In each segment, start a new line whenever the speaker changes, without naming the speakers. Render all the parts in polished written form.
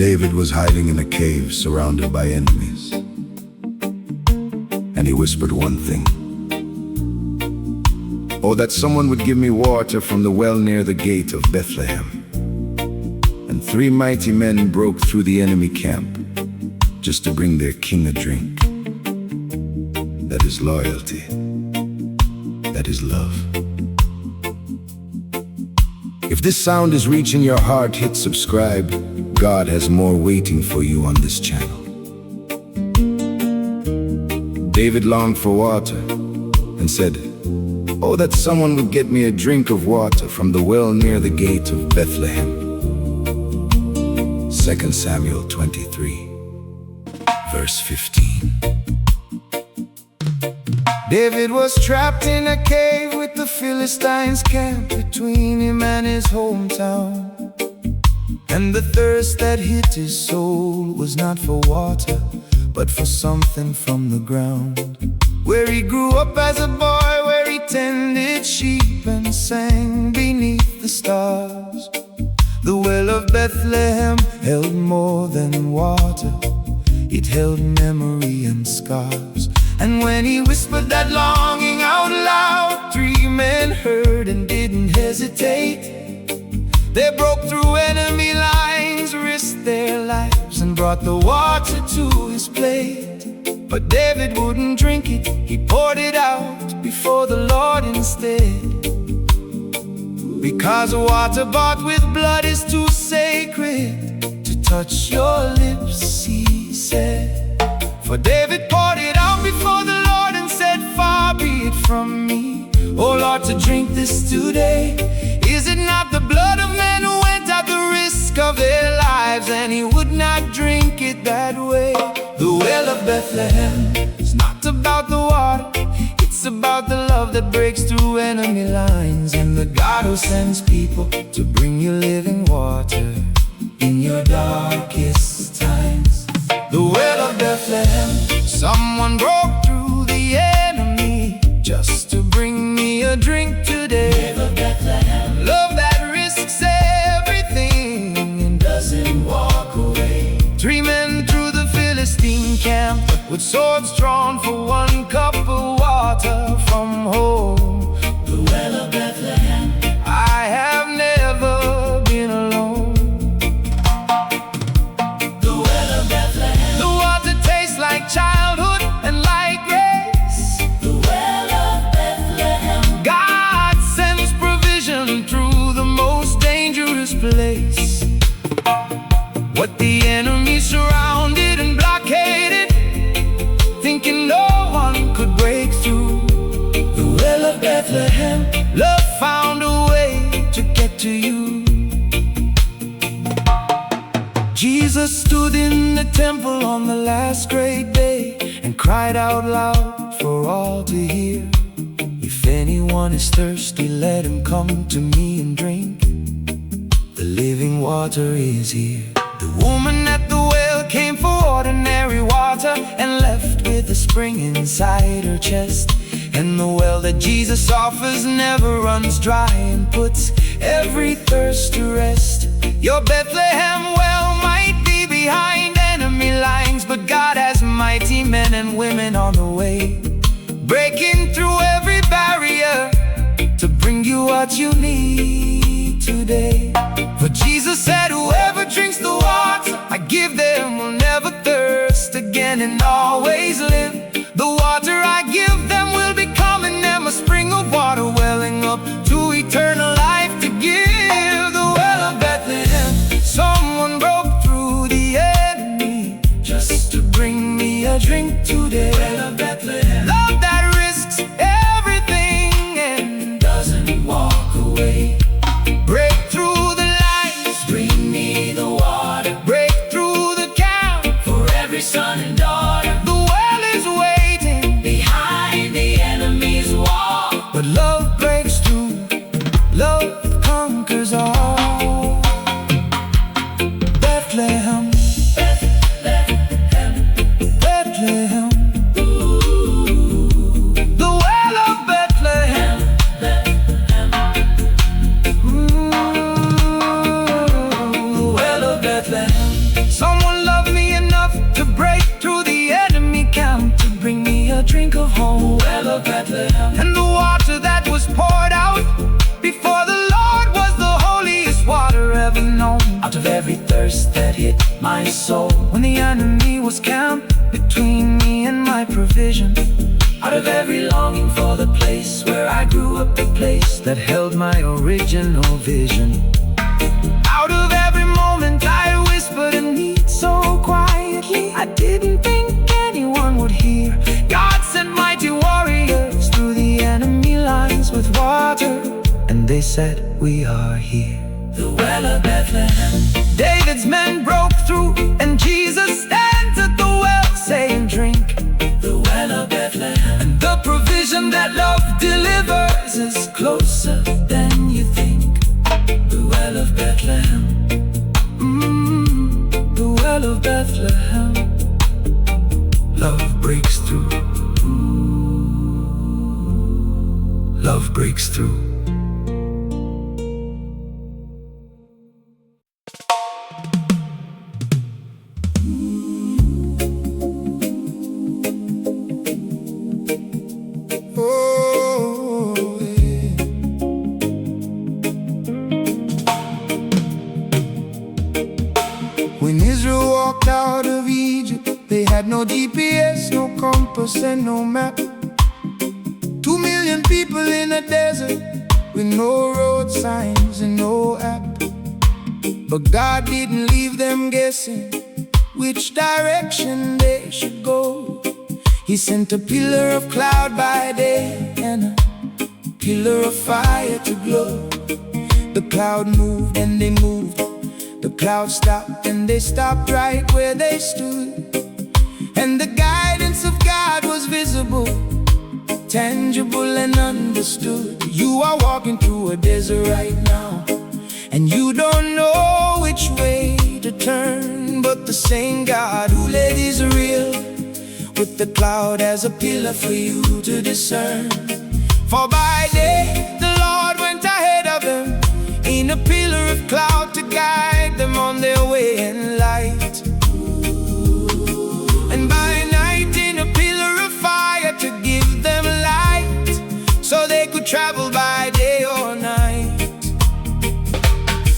David was hiding in a cave surrounded by enemies. And he whispered one thing. Oh, that someone would give me water from the well near the gate of Bethlehem. And 3 mighty men broke through the enemy camp just to bring their king a drink. That is loyalty. That is love. If this sound is reaching your heart, hit subscribe. God has more waiting for you on this channel. David longed for water and said, oh, that someone would get me a drink of water from the well near the gate of Bethlehem. 2 Samuel 23, verse 15. David was trapped in a cave with the Philistines camped between him and his hometown. And the thirst that hit his soul was not for water, but for something from the ground. Where he grew up as a boy, where he tended sheep and sang beneath the stars. The well of Bethlehem held more than water. It held memory and scars. And when he whispered that longing out loud, 3 men heard and didn't hesitate. They broke through enemy lines, risked their lives, and brought the water to his plate. But David wouldn't drink it, he poured it out before the Lord instead. Because water bought with blood is too sacred to touch your lips, he said. For David poured it out before the Lord and said, far be it from me, oh Lord, to drink this today. Is it not the blood of men who went at the risk of their lives? And he would not drink it that way. The well of Bethlehem is not about the water, it's about the love that breaks through enemy lines. And the God who sends people to bring you living water in your darkest times. The well of Bethlehem, someone broke through the enemy just to bring me a drink today. Well of Bethlehem, love that risks everything and doesn't walk away. 3 men through the Philistine camp with swords drawn for 1 cup of water from home. The well of Bethlehem, I have never been alone. The well of Bethlehem, the water tastes like childhood and like grace. The well of Bethlehem, God sends provision through the most dangerous place. What the enemy surrounded and blockaded, thinking no one could break through. The well of Bethlehem, love found a way to get to you. Jesus stood in the temple on the last great day and cried out loud for all to hear. If anyone is thirsty, let him come to me and drink. The living water is here. The woman at the well came for ordinary water and left with a spring inside her chest. And the well that Jesus offers never runs dry and puts every thirst to rest. Your Bethlehem well might be behind enemy lines, but God has mighty men and women on the way, breaking through every barrier to bring you what you need today. For Jesus said, whoever drinks the water I give them will never thirst again and always live. The water I give them will become in them a spring of water welling up to eternal life to give. The well of Bethlehem, someone broke through the enemy just to bring me a drink today. Well of Bethlehem, love that risks everything and doesn't walk away. Break through the lines, bring me the water. Break through the camp for every son and daughter. The well is waiting behind the enemy's wall, but love breaks through, love conquers all. Bethlehem, Bethlehem, Bethlehem, ooh. soul. When the enemy was camped between me and my provision, out of every longing for the place where I grew up, the place that held my original vision. Out of every moment I whispered a need so quietly, I didn't think anyone would hear. God sent mighty warriors through the enemy lines with water, and they said, we are here. The Well of Bethlehem. David's men broke through, and Jesus stands at the well saying, drink. The Well of Bethlehem. And the provision that love delivers is closer than you think. The Well of Bethlehem. The Well of Bethlehem. Love breaks through. Love breaks through.
Out of Egypt, they had no GPS, no compass and no map. 2 million people in a desert with no road signs and no app. But God didn't leave them guessing which direction they should go. He sent a pillar of cloud by day and a pillar of fire to glow. The cloud moved and they moved. The cloud stopped and they stopped right where they stood. And the guidance of God was visible, tangible and understood. You are walking through a desert right now, and you don't know which way to turn. But the same God who led Israel with the cloud as a pillar for you to discern. For by day the Lord went ahead of them in a pillar of cloud to guide them on their way in light. And by night in a pillar of fire to give them light, so they could travel by day or night.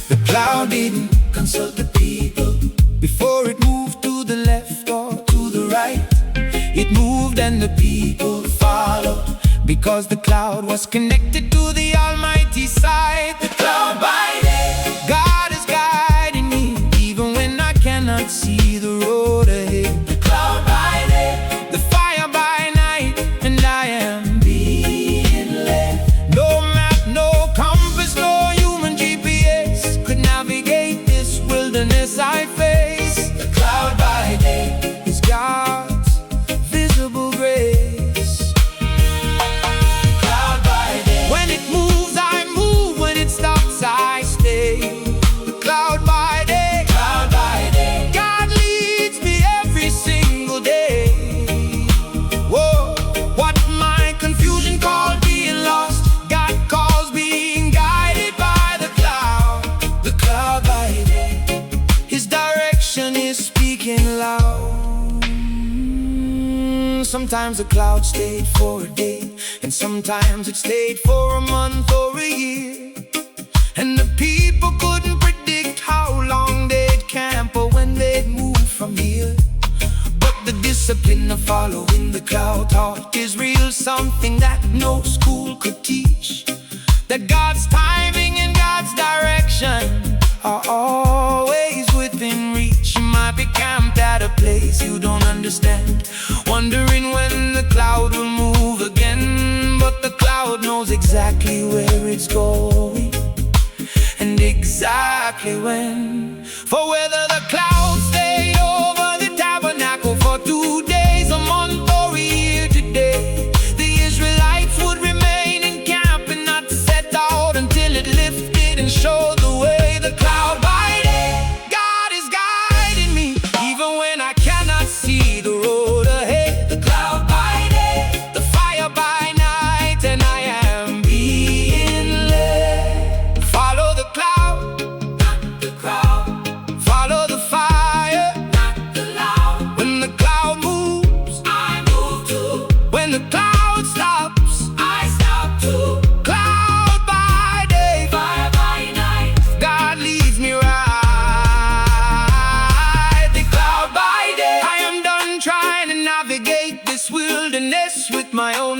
The cloud didn't consult the people before it moved to the left or to the right. It moved and the people followed, because the cloud was connected to the Almighty side. The cloud by day, God is guiding me, even when I cannot see the road ahead. The cloud by day, the fire by night, and I am being led. No map, no compass, no human GPS could navigate this wilderness I face. The cloud by day is God's visible grace. When it moves, I move. When it stops, I stay. The cloud by day, God leads me every single day. Whoa, what my confusion called being lost, God calls being guided by the cloud. The cloud by day, His direction is speaking loud. Sometimes the cloud stayed for a day, and sometimes it stayed for a month or a year. And the people couldn't predict how long they'd camp or when they'd move from here. But the discipline of following the cloud taught Israel something that no school could teach. That God's timing and God's direction are always within reach. You might be camped at a place you don't understand, wondering when the cloud will move again. But the cloud knows exactly where it's going, and exactly when. For whether the cloud stayed over the tabernacle for 2 days, a month or a year today, the Israelites would remain in camp and not set out until it lifted and showed the way. The cloud by day, God is guiding me, even when I cannot see the road ahead. The cloud by day, the fire by night, and I am being led. Follow the cloud, not the crowd. Follow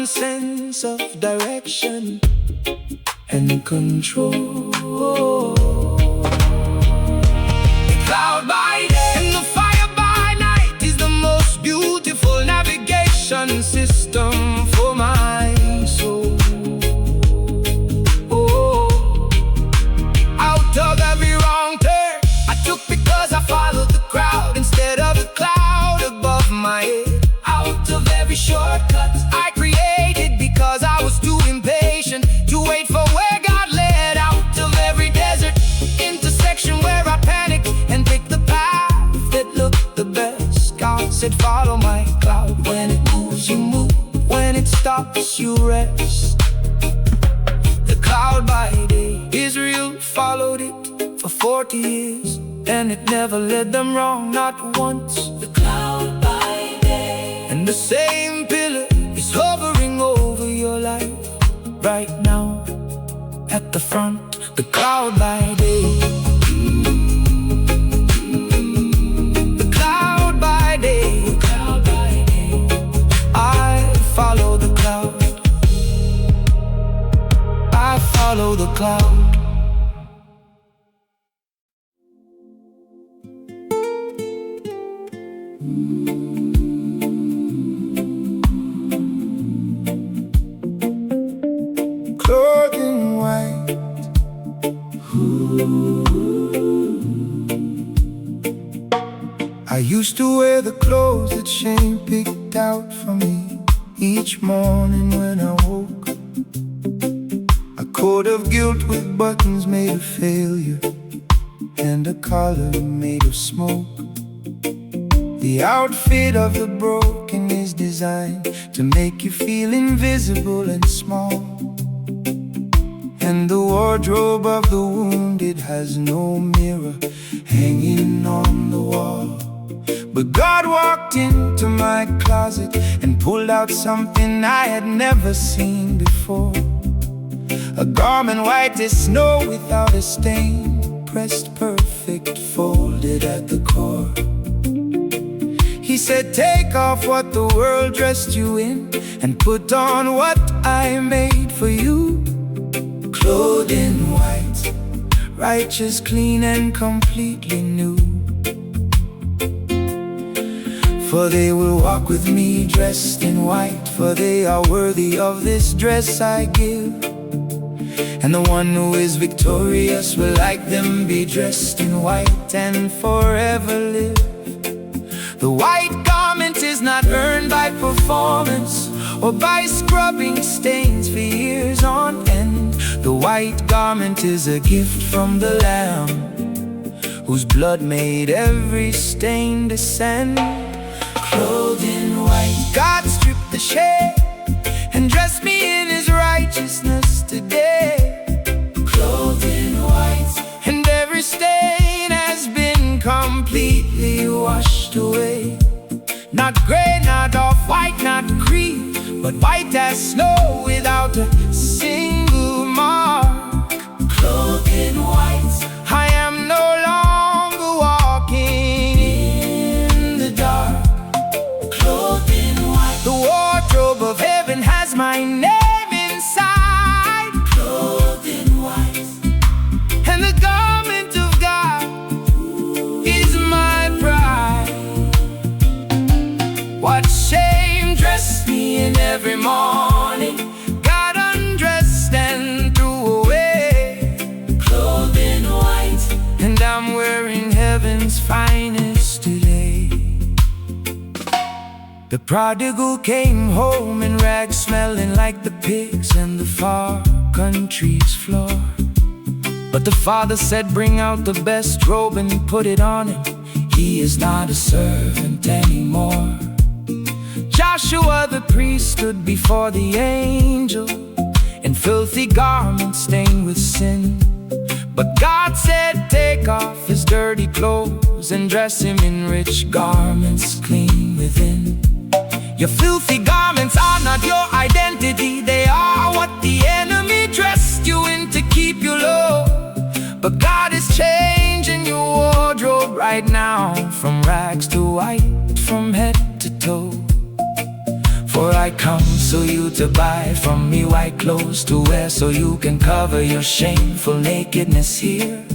one sense of direction and control. The cloud by day and the fire by night is the most beautiful navigation system for my soul. Out of every wrong turn I took because I followed the crowd instead of the cloud above my head. Out of every shortcut I created because I was too impatient to wait for where God led. Out of every desert intersection where I panicked and picked the path that looked the best. God said follow my cloud. When it moves you move, when it stops you rest. The cloud by day, Israel followed it for 40 years and it never led them wrong, not once. The cloud by day, and the same pillar is hovering over your life right now at the front. The cloud by day, the cloud by day, the cloud by day. I follow the cloud, I follow the cloud. Clothed in white, I used to wear the clothes that shame picked out for me each morning when I woke. A coat of guilt with buttons made of failure and a collar made of smoke. The outfit of the broken is designed to make you feel invisible and small. And the wardrobe of the wounded has no mirror hanging on the wall. But God walked into my closet and pulled out something I had never seen before. A garment white as snow without a stain, pressed perfect, folded at the core. He said, take off what the world dressed you in and put on what I made for you. Clothed in white, righteous, clean and completely new. For they will walk with me dressed in white, for they are worthy of this dress I give. And the one who is victorious will like them be dressed in white and forever live. The white garment is not earned by performance or by scrubbing stains for years on end. The white garment is a gift from the Lamb, whose blood made every stain descend. Clothed in white, God stripped the shame and dressed me in His righteousness today. Clothed in white, and every stain has been completely washed away. Not gray, not off-white, not cream, but white as snow without a single mark. Clothed in white, I am no longer walking in the dark. Clothed in white, the wardrobe of heaven has my name inside. Clothed in white, and the garment of God is my pride. What shame dressed me in every morning, God undressed and threw away. Clothed in white, and I'm wearing heaven's finest today. The prodigal came home in rags, smelling like the pigs and the far country's floor. But the father said, bring out the best robe and put it on him. He is not a servant anymore. Joshua the priest stood before the angel in filthy garments stained with sin. But God said, take off his dirty clothes and dress him in rich garments clean within. Your filthy garments are not your identity, they are what the enemy dressed you in to keep you low. But God is changing your wardrobe right now, from rags to white, from head to toe. For
For I come so you to buy from me white clothes to wear, so you can cover your shameful nakedness here.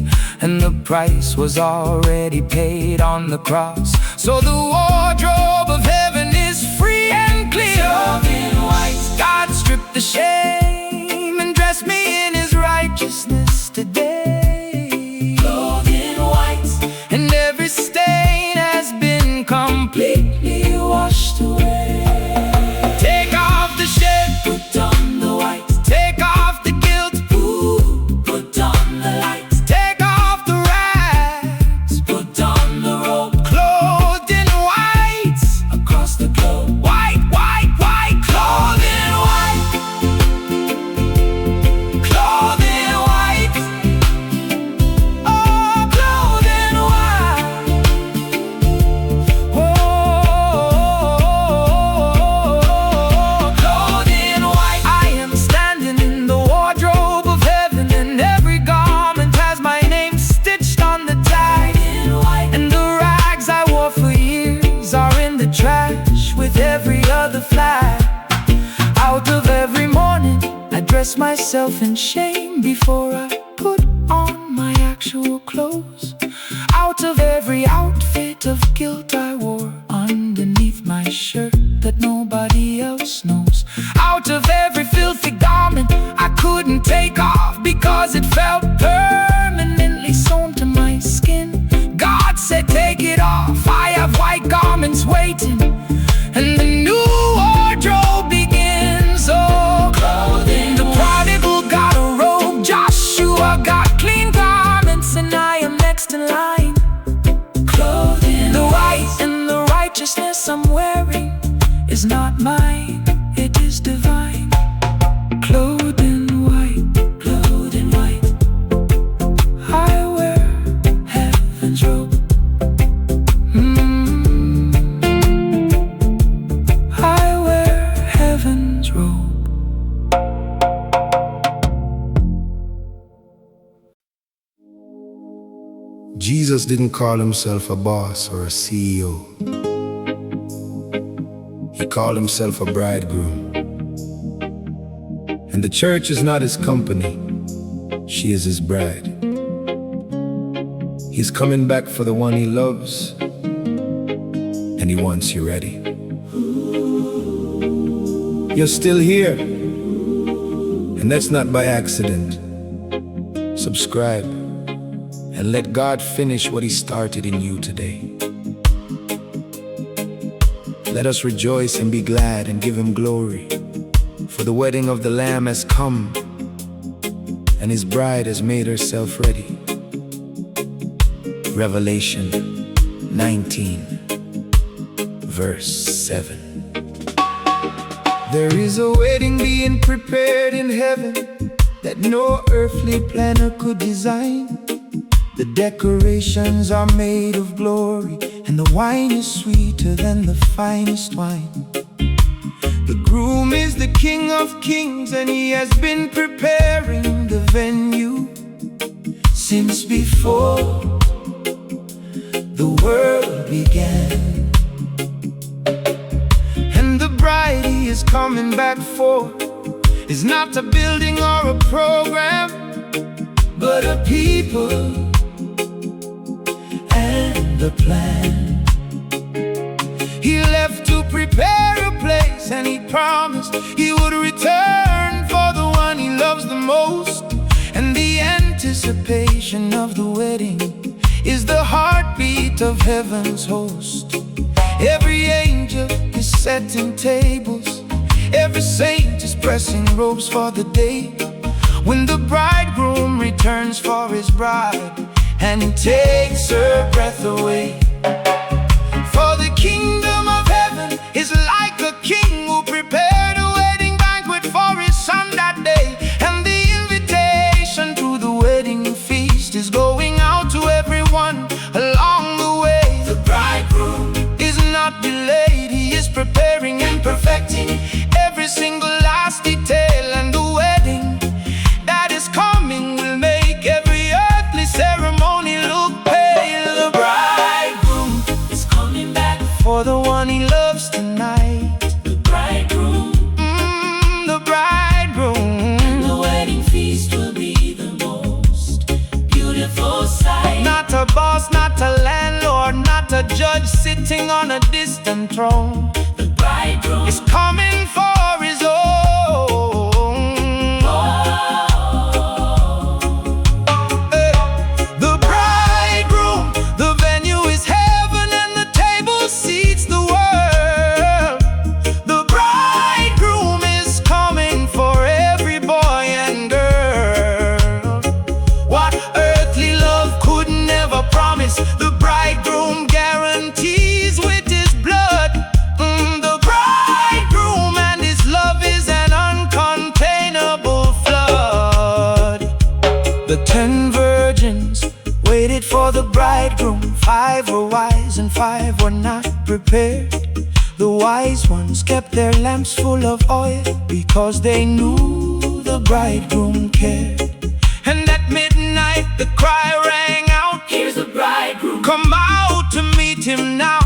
And the price was already paid on the cross, so the wardrobe of heaven is free and clear. Served in white, God stripped the shame and dressed me in His righteousness today. Clothed in white, and every stain has been completely washed away. Take off the shame, put on the white. Take off the guilt, ooh, put on the light. Take off the rags, put on the robe. Clothed in white, across the globe. White, white, white, clothed in white. Clothed in white. Oh, clothed in white. Oh, clothed in white. I am standing in the wardrobe of heaven, and every garment has my name stitched on the tag. And the rags I wore for years are in the trash with every other flag. Out of every morning I dress myself in shame before I put on my actual clothes. Out of every outfit of guilt I wore underneath my shirt that nobody else knows. Out of every filthy garment I couldn't take off because it felt permanently sewn to my skin. God said, take it off, I have white garments waiting, and the new wardrobe begins. Oh, clothing. The prodigal got a robe, Joshua got clean garments, and I am next in line. Clothing. The white and the righteousness I'm wearing is not mine, it is divine. Clothed in white, clothed in white. I wear heaven's robe. I wear heaven's robe.
Jesus didn't call Himself a boss or a CEO. He called Himself a bridegroom. And the church is not His company, she is His bride. He's coming back for the one He loves, and He wants you ready. You're still here, and that's not by accident. Subscribe and let God finish what He started in you today. Let us rejoice and be glad and give Him glory, for the wedding of the Lamb has come, and His bride has made herself ready. Revelation 19, verse 7. There is a wedding being prepared in heaven that no earthly planner could design. The decorations are made of glory, and the wine is sweeter than the finest wine. The groom is the King of Kings, and He has been preparing the venue since before the world began. And the bride He is coming back for is not a building or a program, but a people and a plan. He left to prepare a place, and He promised He would return for the one He loves the most. And the anticipation of the wedding is the heartbeat of heaven's host. Every angel is setting tables, every saint is pressing robes for the day when the bridegroom returns for his bride, and He takes her breath away. For the kingdom of heaven is like a king who prepared a wedding banquet for his son that day. And the invitation to the wedding feast is going out to everyone along the way. The bridegroom is not delayed, He is preparing and perfecting every single last detail. And the wedding that is coming will make every earthly ceremony look pale. The bridegroom is coming back for the Lord, not a judge sitting on a distant throne.
The bridegroom
is coming for his own. The bridegroom, the venue is heaven and the table seats the world. The bridegroom is coming for every boy and girl. What earthly love could never promise, the bridegroom guarantees with his blood. The bridegroom and his love is an uncontainable flood. The 10 virgins waited for the bridegroom. 5 were wise and 5 were not prepared. The wise ones kept their lamps full of oil because they knew the bridegroom cared. And at midnight the cry rang out,
here's the bridegroom,
come out to meet him now.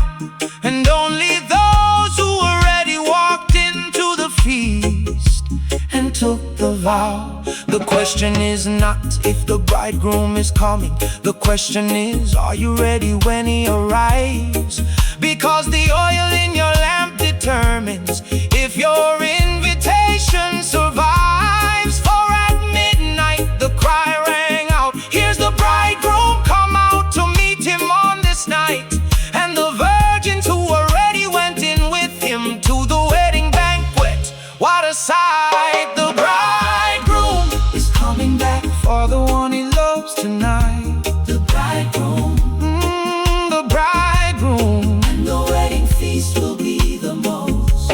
And only those who were ready walked into the feast and took the vow. The question is not if the bridegroom is coming. The question is, are you ready when he arrives? Because the oil in your lamp determines if your invitation survives. For at midnight the cry rang out, here's the bridegroom, come out to meet him on this night. And the virgins who were ready went in with him to the wedding banquet. What a sight! The bridegroom is coming back for the one he loves tonight.
the bridegroom,
The bridegroom,
and the wedding feast will be the most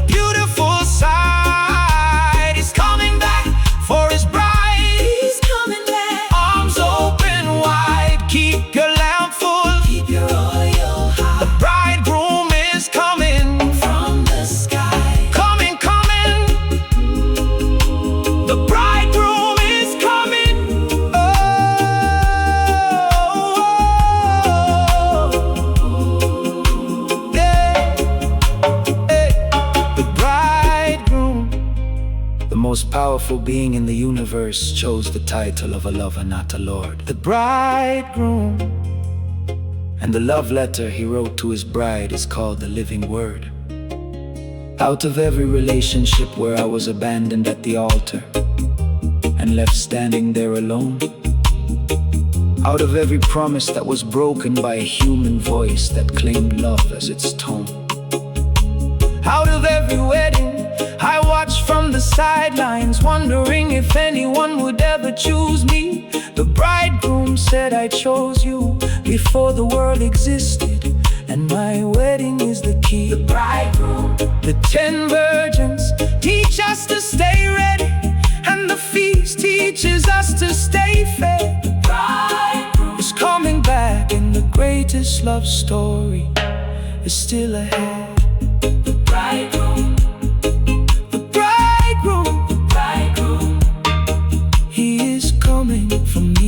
beautiful sight. He's coming back for his bride.
he's coming back.
Arms open wide, keep your lamp full.
Keep your oil high
The bridegroom is coming.
from the sky.
Coming, coming. The bridegroom is coming. Oh, yeah. Hey. The bridegroom, the most powerful being in the universe, chose the title of a lover, not a lord. The bridegroom, and the love letter he wrote to his bride is called the living word. Out of every relationship where I was abandoned at the altar and left standing there alone, out of every promise that was broken by a human voice that claimed love as its tone, out of every wedding I watched from the sidelines, wondering if anyone would ever choose me. The bridegroom said, I chose you before the world existed, and my wedding is the key.
The bridegroom,
The 10 virgins teach us to stay ready, and the feast teaches us to stay fed.
the bridegroom,
Is coming back, and the greatest love story is still ahead.
the bridegroom,
The bridegroom,
the bridegroom.
he is coming for me.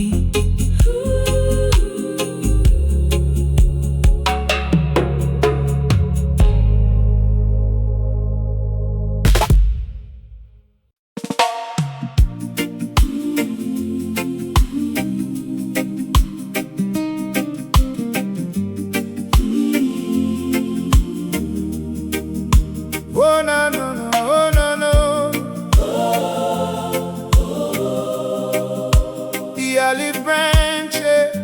Oh no no no, oh no no. The olive branches.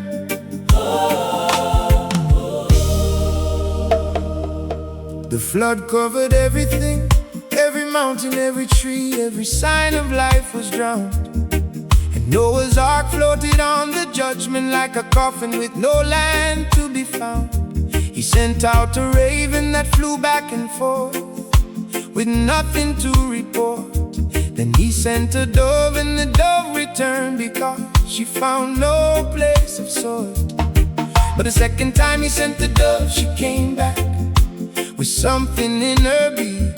The flood covered everything, every mountain, every tree, every sign of life was drowned. And Noah's ark floated on the judgment like a coffin with no land to be found. He sent out a raven that flew back and forth with nothing to report. Then he sent a dove, and the dove returned because she found no place of sort. But the second time he sent the dove, she came back with something in her beak,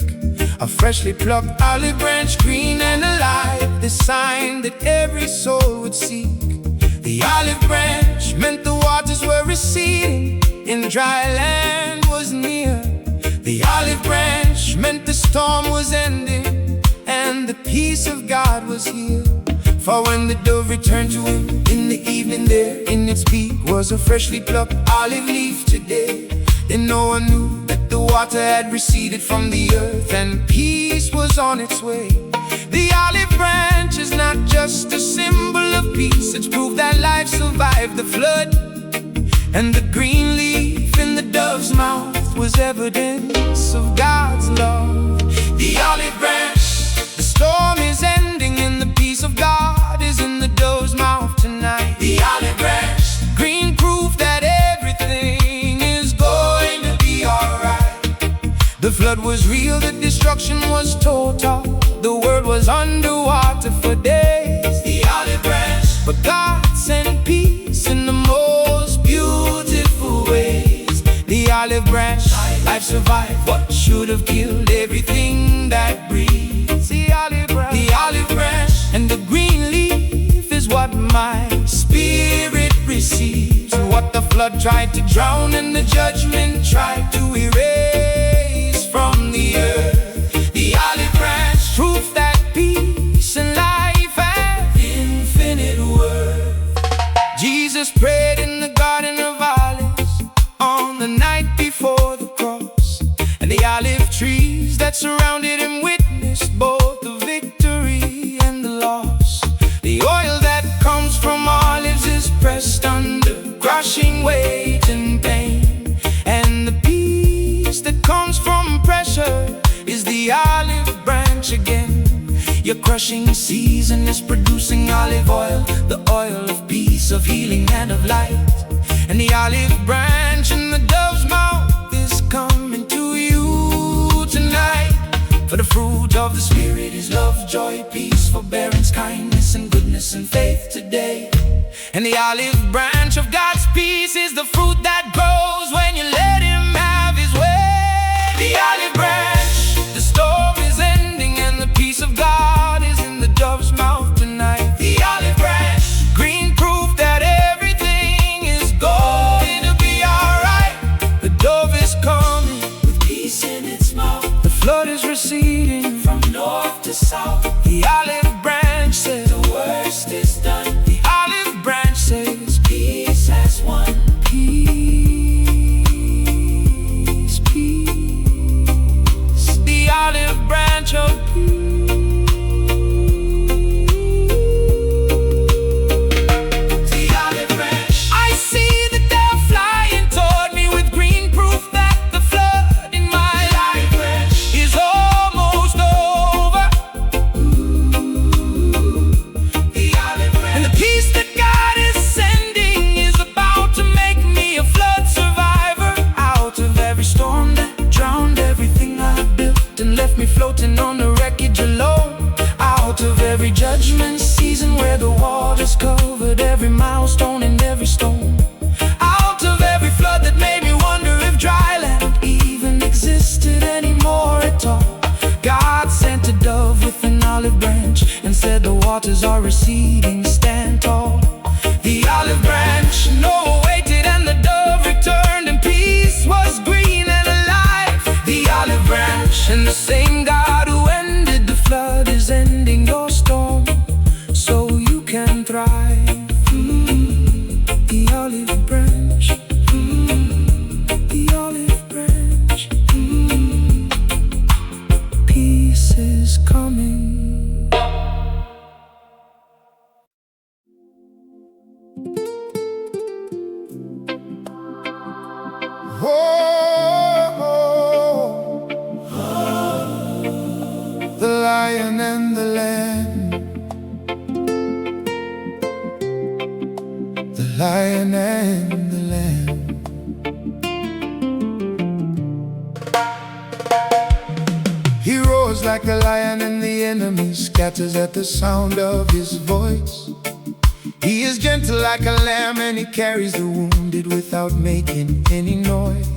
a freshly plucked olive branch, green and alive, the sign that every soul would seek. The olive branch meant the waters were receding, and dry land was near. The olive branch meant the storm was ending, and the peace of God was here. For when the dove returned to him in the evening, there in its beak was a freshly plucked olive leaf today. Then no one knew that the water had receded from the earth and peace was on its way. The olive branch is not just a symbol of peace, it's proof that life survived the flood. And the green leaf in the dove's mouth was evidence of God's love. The olive branch, the storm is ending and the peace of God is in the dove's mouth tonight. The olive branch, green proof that everything is going to be alright. The flood was real, the destruction was total, the world was underwater for days. The olive branch, but God sent peace in the most beautiful ways. The olive branch, life survived what should have killed everything that breathes. The olive branch, and the green leaf is what my spirit receives. What the flood tried to drown and the judgment tried to erase from the earth. The olive branch, proof that peace and life have infinite worth. Jesus prayed in the Garden of Olives on the night before the cross, and the olive trees that surrounded him witnessed both the victory and the loss. The oil that comes from olives is pressed under crushing weight and pain, and the peace that comes from pressure is the olive branch again. Your crushing season is producing olive oil, the oil of peace, of healing and of light. And the olive branch in the dove's mouth is coming to you tonight. For the fruit of the Spirit is love, joy, peace, forbearance, kindness, and goodness and faith today. And the olive branch of God's peace is the fruit that grows when you let Him have His way. The olive branch, the storm is ending and the peace of God is in the dove's mouth tonight. The olive branch, green proof that everything is going to be alright. The dove is coming with peace in its mouth. The flood is receding from north to south. The olive branch says the worst is done. The olive branch says peace has won. Peace, peace. The olive branch of peace. Floating on the wreckage alone, out of every judgment season where the waters covered every milestone and every stone, out of every flood that made me wonder if dry land even existed anymore at all. God sent a dove with an olive branch and said the waters are receding, stand tall. The olive branch, Noah waited and the dove returned and peace was green and alive. The olive branch, and the same God who ended the flood is ending your storm so you can thrive. The olive branch, the olive branch, peace is coming. The lion and the lamb, the lion and the lamb. He roars like a lion and the enemy scatters at the sound of his voice. He is gentle like a lamb and he carries the wounded without making any noise.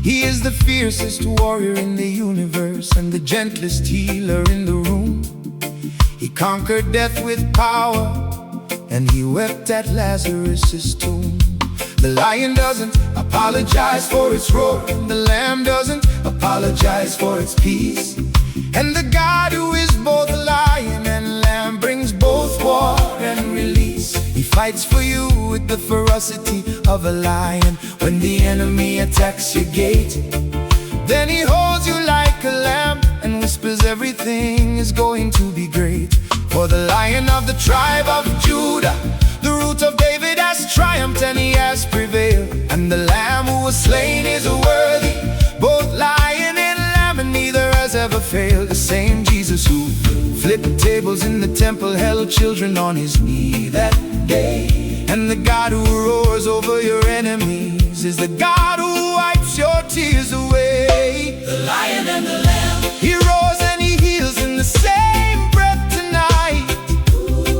He is the fiercest warrior in the universe and the gentlest healer in the room. He conquered death with power and he wept at Lazarus' tomb. The lion doesn't apologize for its roar, the lamb doesn't apologize for its peace. And the God who is both lion and lamb brings both war fights for you with the ferocity of a lion. When the enemy attacks your gate, then he holds you like a lamb and whispers everything is going to be great. For the Lion of the tribe of Judah, the root of David, has triumphed and he has prevailed. And the Lamb who was slain is worthy, both lion and lamb, and neither has ever failed. The same Jesus who flipped tables in the temple held children on his knee that day. And the God who roars over your enemies is the God who wipes your tears away.
The Lion and the Lamb,
He roars and he heals in the same breath tonight.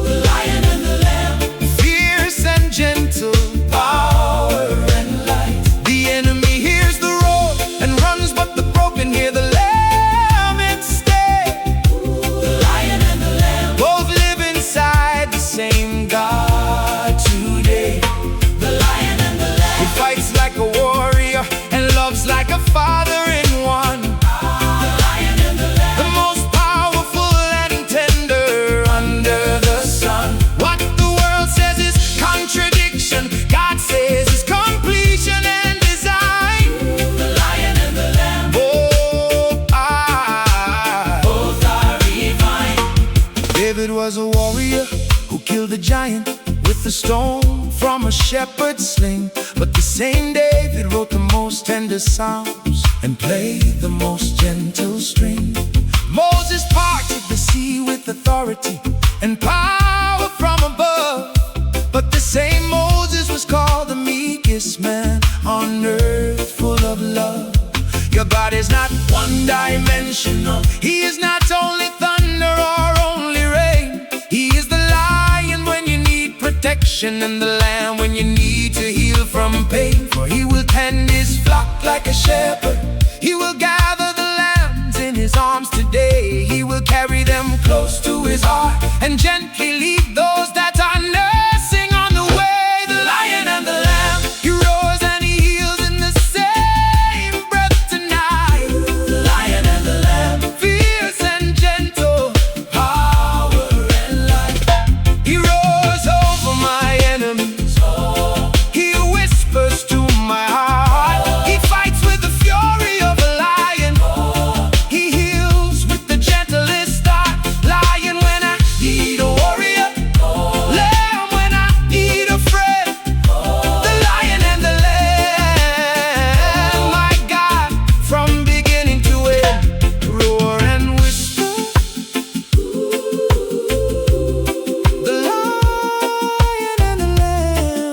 the Lion and the Lamb,
Fierce and gentle,
power and light.
the enemy hears the roar and runs, but the broken hear the Lamb instead.
The Lion and the Lamb,
Both live inside the same God today.
the Lion and the Lamb,
He fights like a warrior and loves like a father in one.
the Lion and the Lamb,
The most powerful and tender under the sun. What the world says is contradiction, God says is completion and design.
the Lion and the Lamb, both are divine.
David was a warrior who killed a giant with a stone from a shepherd's sling. But the same David wrote the most tender psalms and played the most gentle string. Moses parted the sea with authority and power from above. But the same Moses was called the meekest man on earth, full of love. Your God is not one-dimensional. He is not only thunder or only rain. He is the lion when you need protection and the lamb when you need to heal from pain. For he will tend his flock like a shepherd. He will gather the lambs in his arms today. He will carry them close to his heart and gently lead those that are nursing on the way. The Lion and the Lamb, he roars and he heals in the same breath tonight.
The Lion and the Lamb,
Fierce and gentle,
power and light.
he roars over my enemies. He whispers to my heart. He fights with the fury of a lion. He heals with the gentlest heart. Lion when I need a warrior, lamb when I need a friend. The Lion and the Lamb, my God, from beginning to end, roar and whisper. The Lion and the Lamb.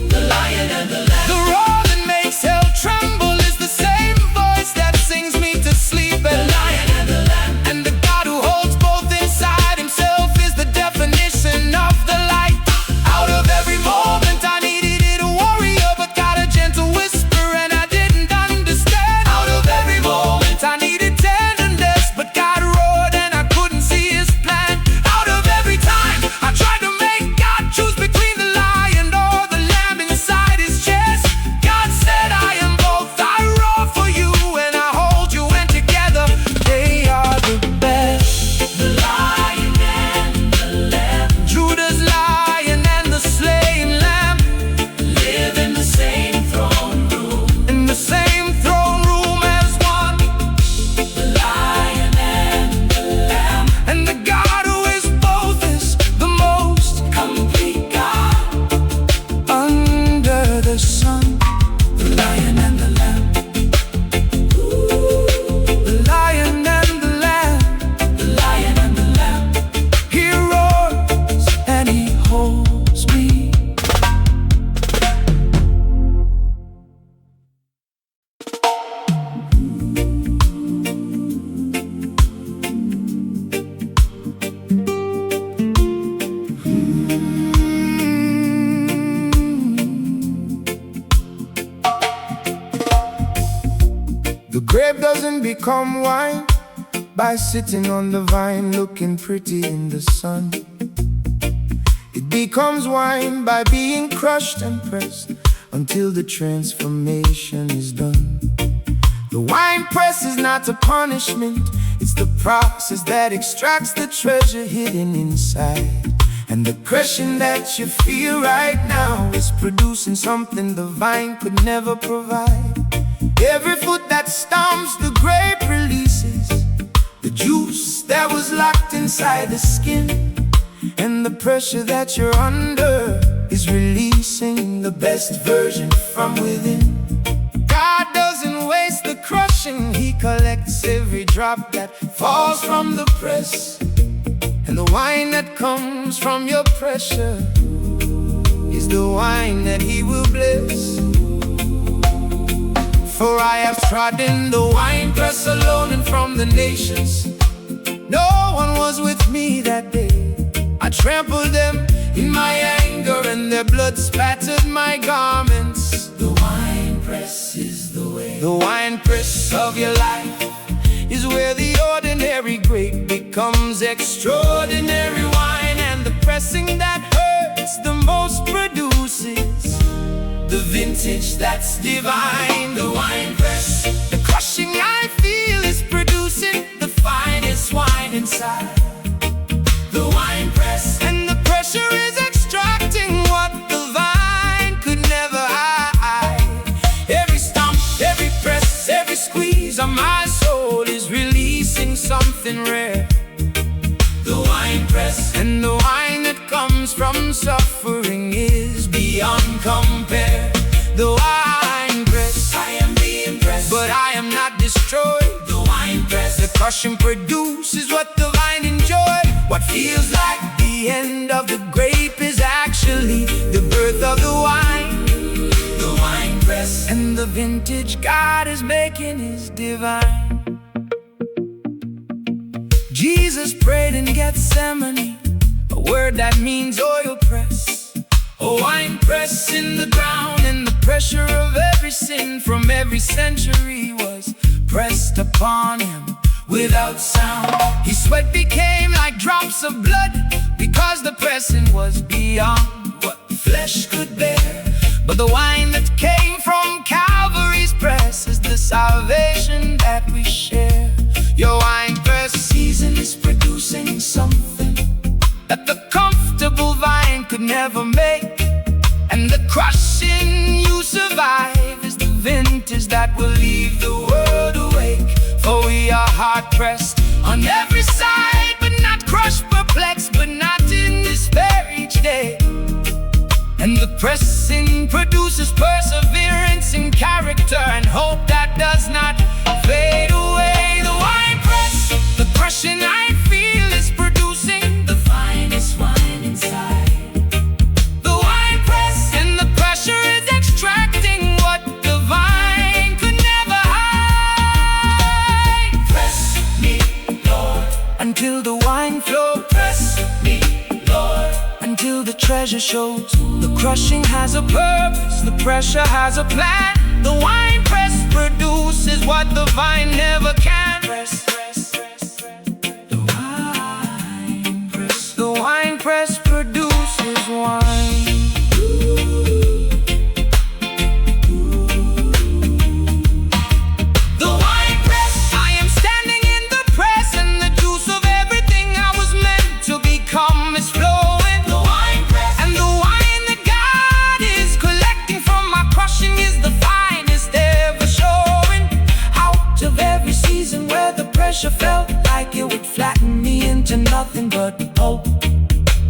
The Lion and the Lamb,
The roar that makes hell tremble is the same voice that sings me to sleep
the
at night.
Lion and the Lamb,
And the God who holds both inside himself is the definition of the light. Out of every moment I needed a warrior, but got a gentle whisper and I didn't understand. Out of every moment I needed tenderness, but God roared and I couldn't see his plan. Out of every time I tried to make God choose between the lion or the lamb inside his chest, God said I am both. I roar for you and I hold you, and together they are the best.
the Lion and the Lamb,
Judah's lion and the slain lamb
live in the same throne room.
in the same throne room as one.
The Lion and the Lamb,
And the God who is both is the most
complete God.
under the sun.
The Lion and the Lamb,
The Lion and the Lamb,
the Lion and the Lamb,
he roars and he holds me. The grape doesn't become wine by sitting on the vine looking pretty in the sun. It becomes wine by being crushed and pressed until the transformation is done. The wine press is not a punishment, it's It's the process that extracts the treasure hidden inside. And the crushing that you feel right now is producing something the vine could never provide. Every foot that stomps the grape releases the juice that was locked inside the skin. And the pressure that you're under is releasing the best version from within. God doesn't waste the crushing, He collects every drop that falls from the press. And the wine that comes from your pressure is the wine that He will bless. For I have trodden the winepress alone and from the nations no one was with me that day. I trampled them in my anger and their blood spattered my garments. The winepress is the way. The winepress of your life is where the ordinary grape becomes extraordinary wine. And the pressing that hurts the most produces the vintage that's divine. The winepress, the crushing I feel is producing the finest wine inside. The winepress, and the pressure is extracting what the vine could never hide. Every stomp, every press, every squeeze of my soul is releasing something rare. The winepress, and the wine that comes from suffering is beyond compare. The winepress, I am being pressed, but I am not destroyed. The winepress, the crushing produces what the vine enjoys. What feels like the end of the grape is actually the birth of the wine. The winepress, and the vintage God is making is divine. Jesus prayed in Gethsemane, a word that means oil press. A wine press in the ground, and the pressure of every sin from every century was pressed upon Him without sound. His sweat became like drops of blood because the pressing was beyond what flesh could bear. But the wine that came from Calvary's press is the salvation that we share. Your wine press season is producing something that the comfortable vine could never make. And the crushing you survive is the vintage that will leave the world awake. For we are hard-pressed on every side, but not crushed, perplexed, but not in despair each day. And the pressing produces perseverance and character and hope that does not fade away. The wine press, the crushing I feel is producing the finest wine inside. The wine press, and the pressure is extracting what the vine could never hide. Press me, Lord, until the wine flows. Press me, Lord, until the treasure shows. The crushing has a purpose, the pressure has a plan. The wine press produces what the vine never can. Press, press, press, press. The wine press, the wine press produces wine. The wine press, I am standing in the press, and the juice of everything I was meant to become is flowing. The wine press, and the wine that God is collecting from my crushing is the finest ever showing. Out of every season where the pressure felt like it would flatten me into nothing but hope.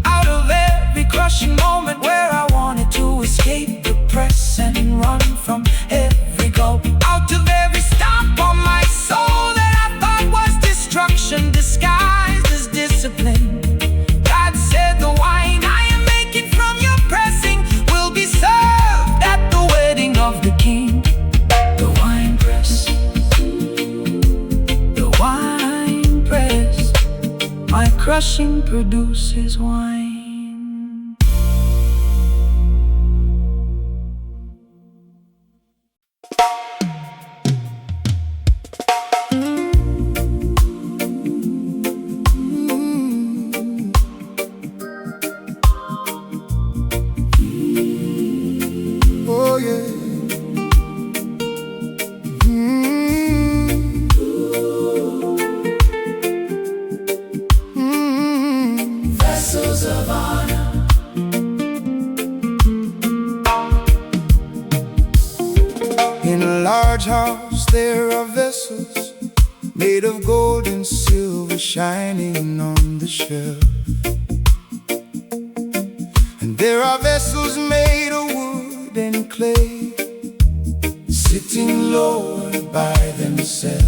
Out of every crushing moment where I wanted to escape the press and run from every goal. Out of every stomp on my soul that I thought was destruction disguised as discipline, God said the wine I am making from your pressing will be served at the wedding of the King. The wine press, the wine press, my crushing produces wine. Oh yeah.
Vessels of honor.
In a large house there are vessels made of gold and silver shining on the shelf. And there are vessels made of wood and clay, sitting lower by themselves.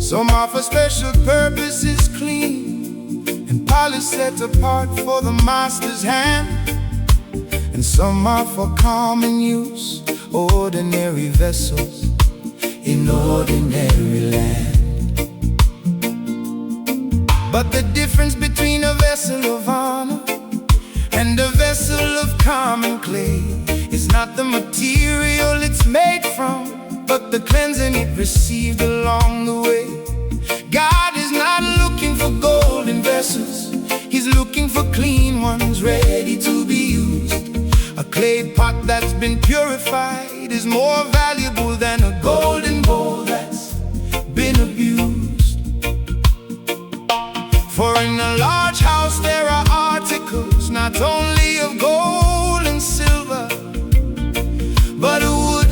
Some are for special purposes, clean and polished, set apart for the master's hand. And some are for common use, ordinary vessels in ordinary land. But the difference between a vessel of honor and a vessel of common clay is not the material it's made from, but the cleansing it received along the way. God is not looking for golden vessels, He's looking for clean ones ready to be used. A clay pot that's been purified is more valuable than a golden bowl that's been abused. For in a large house there are articles not only of gold and silver, but of wood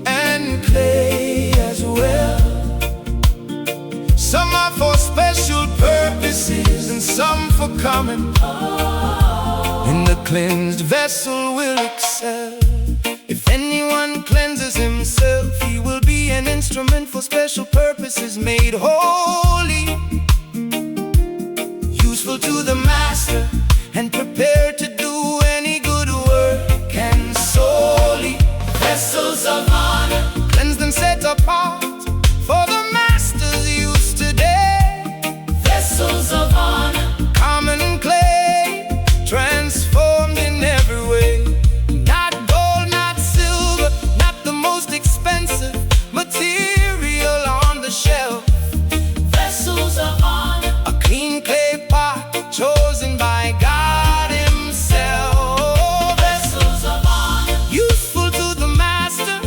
and clay as well. Some are for special purposes and some for common. And the cleansed vessel will excel. If anyone cleanses himself, he will be an instrument for special purposes, made holy, useful to the master, and prepared to do any good work. And solely
Vessels of honor.
cleansed and set apart for the master's use today.
Vessels of honor.
Common clay, transformed in every way. Not gold, not silver, not the most expensive material on the shelf.
Vessels of honor.
A clean clay pot chosen by God Himself.
Vessels of honor.
Useful to the master,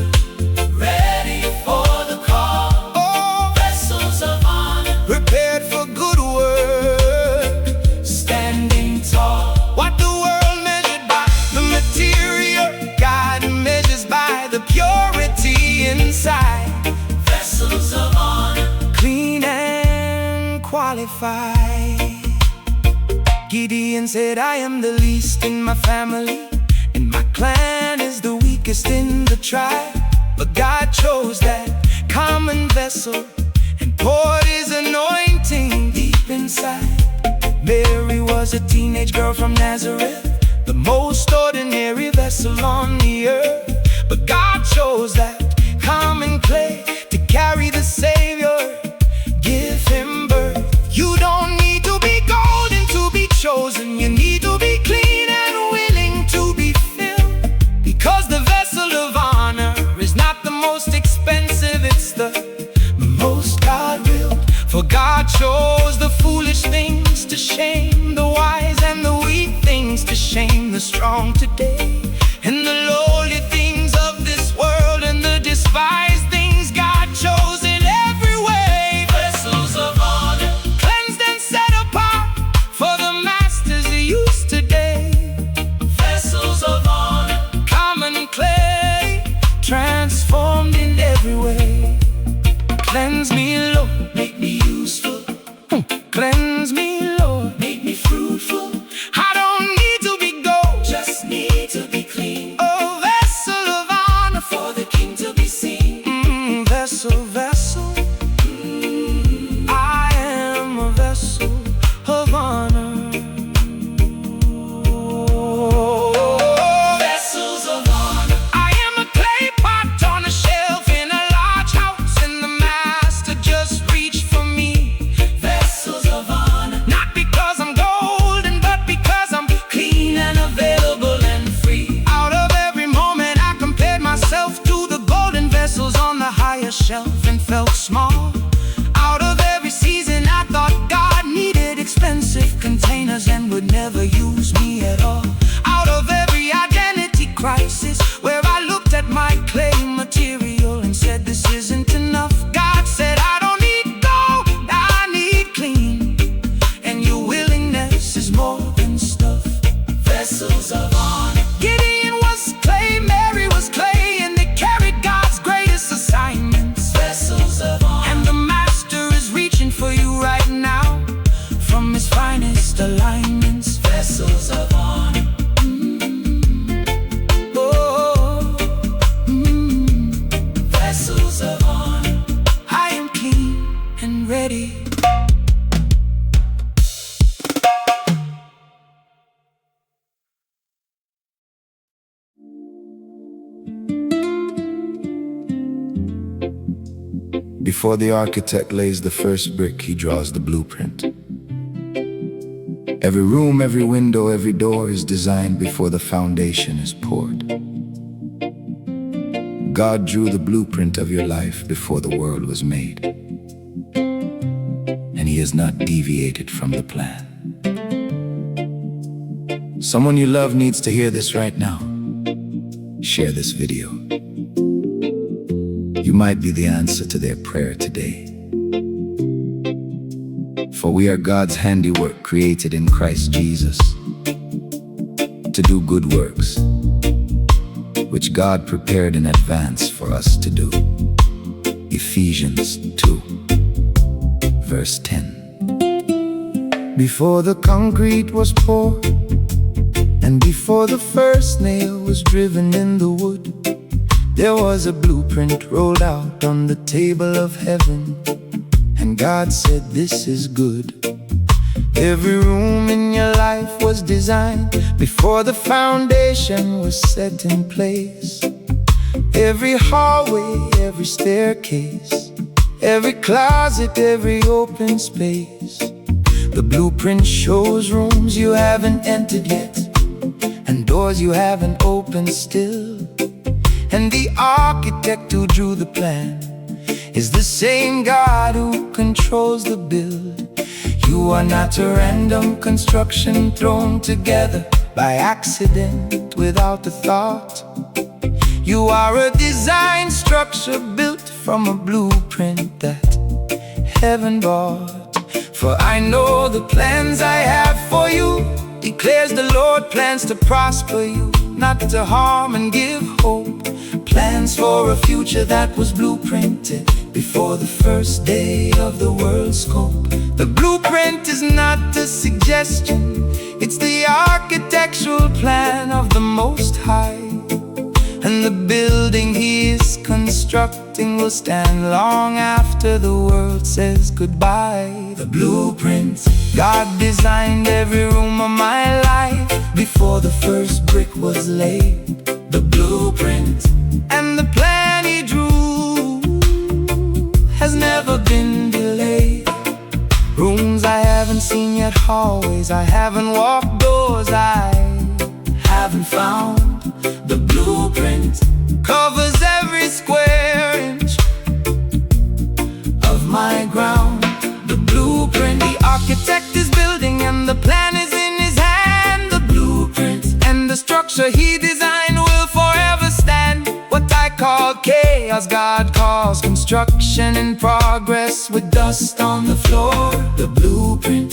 Ready for the call.
oh,
Vessels of honor.
prepared for good work.
Standing tall.
What the world measured by the material, God measures by the purity inside.
Vessels of honor.
Clean and qualified. Gideon said, I am the least in my family, and my clan is the weakest in the tribe. But God chose that common vessel and poured His anointing deep inside. Mary was a teenage girl from Nazareth, the most ordinary vessel on the earth. But God chose that common clay to carry the Savior, give Him birth. You don't need to be golden to be chosen, you need to be clean and willing to be filled. Because the vessel of honor is not the most expensive, it's the most God-willed. For God chose the foolish things to shame the wise, and the weak things to shame the strong today. And the lowly things of this world and the despised things God chose in every way.
Vessels of honor.
Cleansed and set apart for the master's use today.
Vessels of honor.
Common clay, transformed in every way. Cleanse me, Lord,
Make me useful.
cleanse me, Lord.
Make me fruitful.
I don't need to be gold,
Just need to be clean.
a vessel of honor.
For the King to be seen.
Vessel, vessel, I am a vessel of honor.
Vessels of honor.
I am a clay pot on a shelf in a large house, and the master just reached for me.
Vessels of honor.
Not because I'm golden, but because I'm
Clean and available and free.
out of every moment. I compared myself to the golden vessels on the higher shelf and felt small. Out of every season I thought God needed expensive containers and would never use me at all. Out of every identity crisis where I looked at my clay material and said, this isn't enough, God said, I don't need gold, I need clean. And you're willing
from his finest alignments, vessels of honor. Vessels of honor. I am clean and ready.
Before the architect lays the first brick, he draws the blueprint. Every room, every window, every door is designed before the foundation is poured. God drew the blueprint of your life before the world was made, and He has not deviated from the plan. Someone you love needs to hear this right now. Share this video. You might be the answer to their prayer today. For we are God's handiwork, created in Christ Jesus to do good works, which God prepared in advance for us to do. Ephesians 2, verse 10.
Before the concrete was poured, and before the first nail was driven in the wood, there was a blueprint rolled out on the table of heaven, and God said, "This is good." Every room in your life was designed before the foundation was set in place. Every hallway, every staircase, every closet, every open space. The blueprint shows rooms you haven't entered yet, and doors you haven't opened still. And the architect who drew the plan is the same God who controls the build. You are not a random construction thrown together by accident without a thought. You are a design structure built from a blueprint that heaven bought. For I know the plans I have for you, declares the Lord, plans to prosper you, not to harm and give hope. Plans for a future that was blueprinted before the first day of the world's scope. The blueprint is not a suggestion, it's the architectural plan of the Most High. And the building He is constructing will stand long after the world says goodbye. The blueprint. God designed every room of my life before the first brick was laid. The blueprint. And the plan He drew has never been delayed. Rooms I haven't seen yet, hallways I haven't walked, doors I haven't found. The blueprint covers every square inch of my ground. The blueprint, the architect is building and the plan is in his hand. The blueprint and the structure he designed will forever stand. What I call chaos, God calls construction in progress with dust on the floor. The blueprint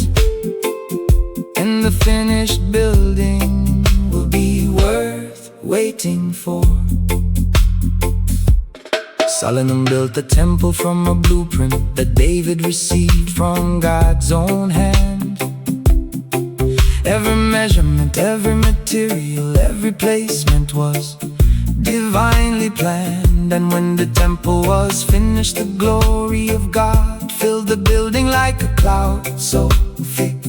and the finished building will be worth waiting for. Solomon built the temple from a blueprint that David received from God's own hand. Every measurement, every material, every placement was divinely planned. And when the temple was finished, the glory of God filled the building like a cloud so thick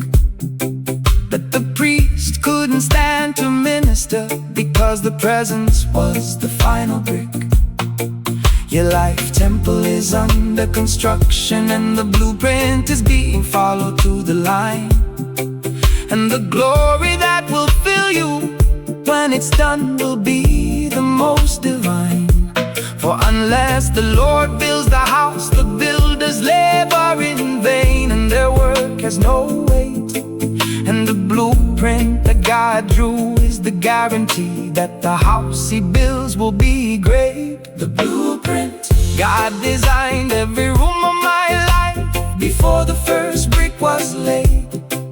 that the priest couldn't stand to minister, because the presence was the final brick. Your life temple is under construction, and the blueprint is being followed to the line. And the glory that will fill you when it's done will be the most divine. For unless the Lord builds the house, the builders labor in vain, and their work has no weight. And the blueprint that God drew is the guarantee that the house He builds will be great. The blueprint. God designed every room of my life before the first brick was laid.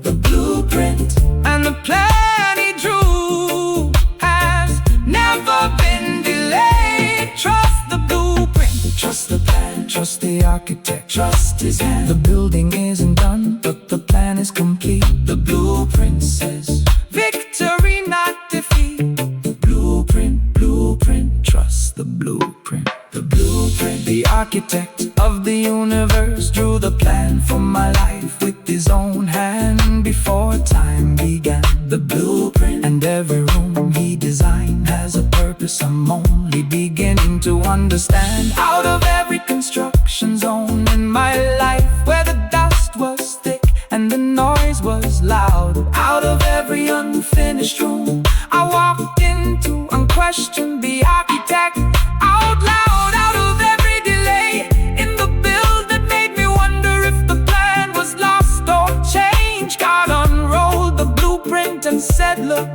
The blueprint and the plan He drew has never been delayed. Trust the blueprint, trust the plan, trust the architect, trust His hand. The building isn't done, but the plan is complete. complete. The blueprint says victory, not defeat. Blueprint, blueprint, trust the blueprint. The blueprint. The architect of the universe drew the plan for my life with his own hand before time began. The blueprint. And every room he designed has a purpose I'm only beginning to understand. Out of every construction zone in my life, where the dust was thick and the noise was loud, out of every unfinished room I walked into and questioned the architect out loud. Out of every delay in the build that made me wonder if the plan was lost or changed, God unrolled the blueprint and said, look,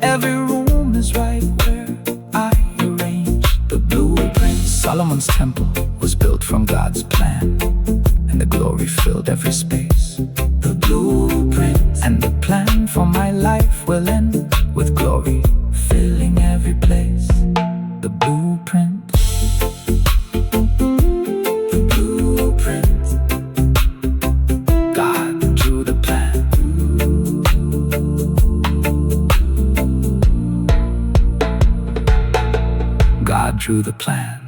every room is right where I arranged. The blueprint. Solomon's temple was built from God's plan, and the glory filled every space. The blueprint. And the plan for my life will end with glory filling every place. The blueprint. The blueprint. God drew the plan. God drew the plan.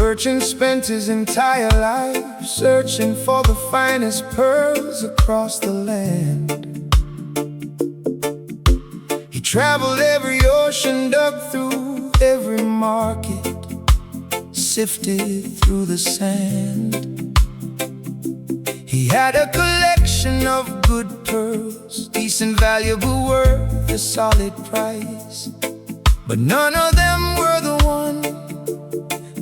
Merchant spent his entire life searching for the finest pearls across the land. He traveled every ocean, dug through every market, sifted through the sand. He had a collection of good pearls, decent, valuable, worth a solid price. But none of them were the one.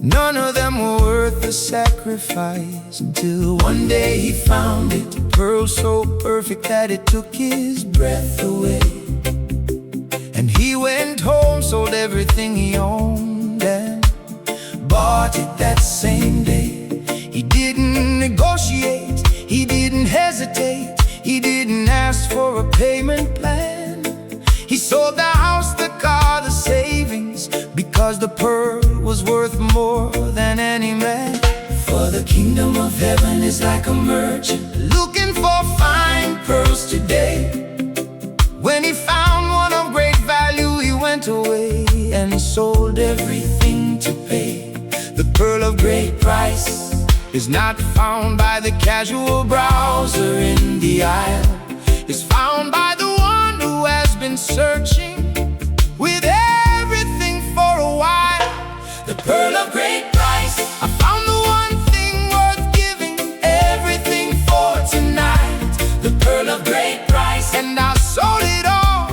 None of them were worth the sacrifice, until one day he found it, a pearl so perfect that it took his breath away. And he went home, sold everything he owned, and bought it that same day. He didn't negotiate, he didn't hesitate, he didn't ask for a payment plan. He sold the house, the car, the savings, because the pearl was worth more than any man. For the kingdom of heaven is like a merchant looking for fine pearls today. When he found one of great value, he went away and he sold everything to pay. The pearl of great price is not found by the casual browser in the aisle. It's found by the one who has been searching with everything for a while. The pearl of great price, I found the one thing worth giving everything for tonight. The pearl of great price, and I sold it all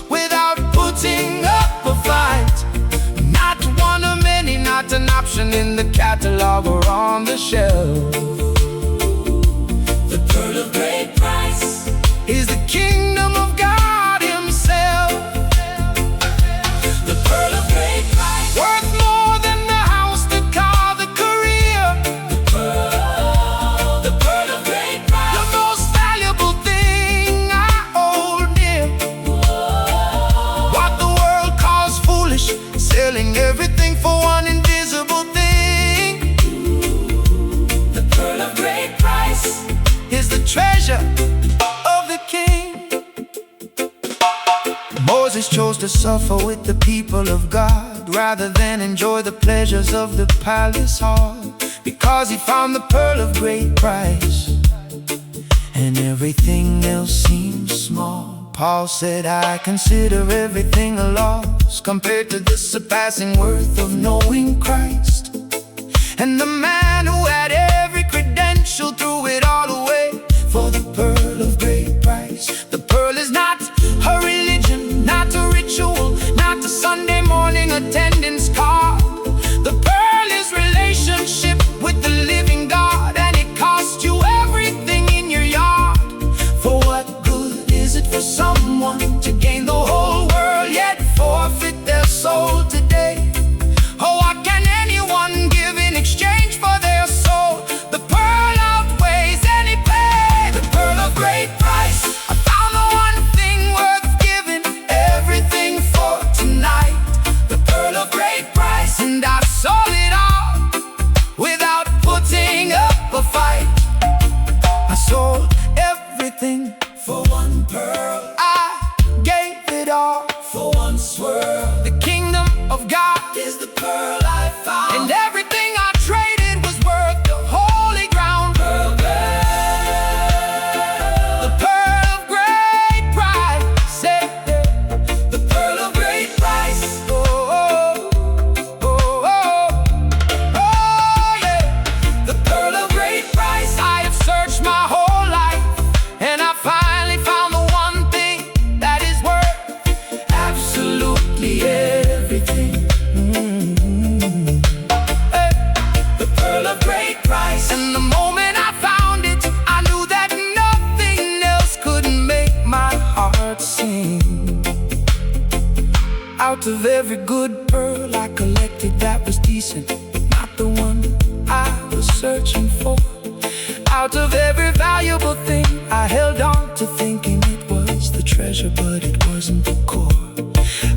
without putting up a fight. Not one of many, not an option in the catalog or on the shelf. The pearl of great price is the kingdom of God himself. The pearl of great price, worth more than the house, the car, the career. The pearl of great price, the most valuable thing I hold dear. What the world calls foolish, selling everything for one invisible thing. The pearl of great price is the treasure of the king. Moses chose to suffer with the people of God rather than enjoy the pleasures of the palace hall, because he found the pearl of great price and everything else seemed small. Paul said, I consider everything a loss compared to the surpassing worth of knowing Christ. And the man who had every credential threw it all away for the pearl of great price. The pearl is not a religion, not a ritual, not a Sunday morning attendance card. The pearl is relationship with the living God, and it costs you everything in your yard. For what good is it for someone to gain the whole world yet forfeit their soul today? Oh, what can anyone give in exchange
every good pearl I collected that was decent, but not the one I was searching for. Out of every valuable thing I held on to, thinking it was the treasure, but it wasn't the core.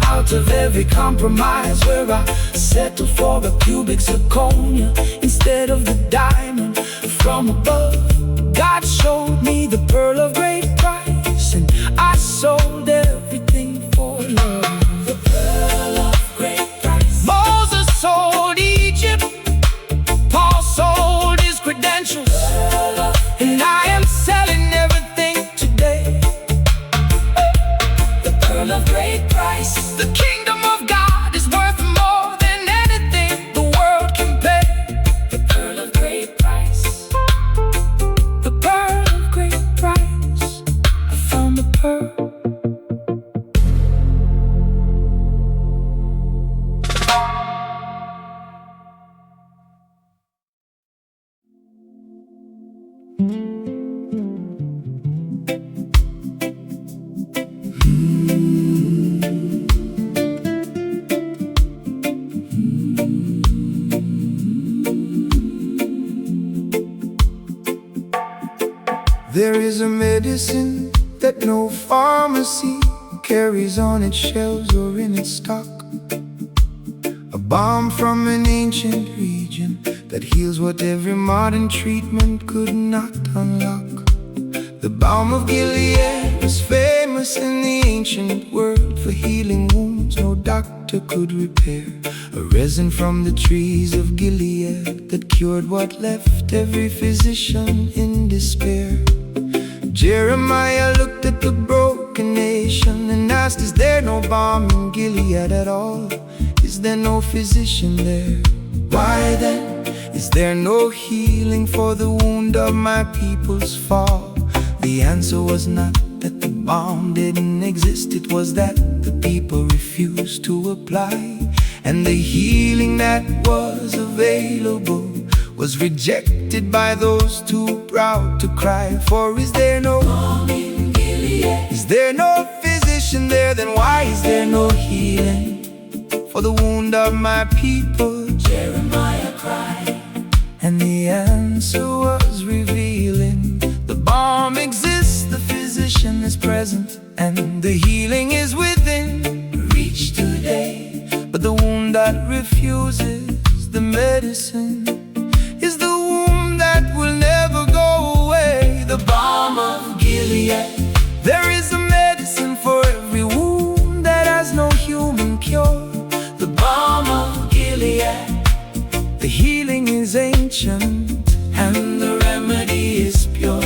Out of every compromise where I settled for a cubic zirconia instead of the diamond from above, God showed me the pearl of great price, and I sold everything for love. The pearl of great price. Moses sold Egypt, Paul sold his credentials, and I am selling everything today. The pearl of great price. The kingdom of God is worth more than anything the world can pay. The pearl of great price. The pearl of great price. I found the pearl.
There is a medicine that no pharmacy carries on its shelves or in its stock. A balm from an ancient region that heals what every modern treatment could not unlock. The Balm of Gilead was famous in the ancient world for healing wounds no doctor could repair. A resin from the trees of Gilead that cured what left every physician in despair. Jeremiah looked at the broken nation and asked, is there no balm in Gilead at all? Is there no physician there? Why then is there no healing for the wound of my people's fall? The answer was not that the balm didn't exist, it was that the people refused to apply. And the healing that was available was rejected by those too proud to cry. For is there no balm in Gilead? Is there no physician there? Then why is there no healing for the wound of my people? Jeremiah cried, and the answer was revealing. The balm exists, the physician is present, and the healing is within reach today. But the wound that refuses the medicine is the wound that will never go away. The Balm of Gilead. There is a medicine for every wound that has no human cure. The Balm of Gilead. The healing is ancient and the remedy is pure.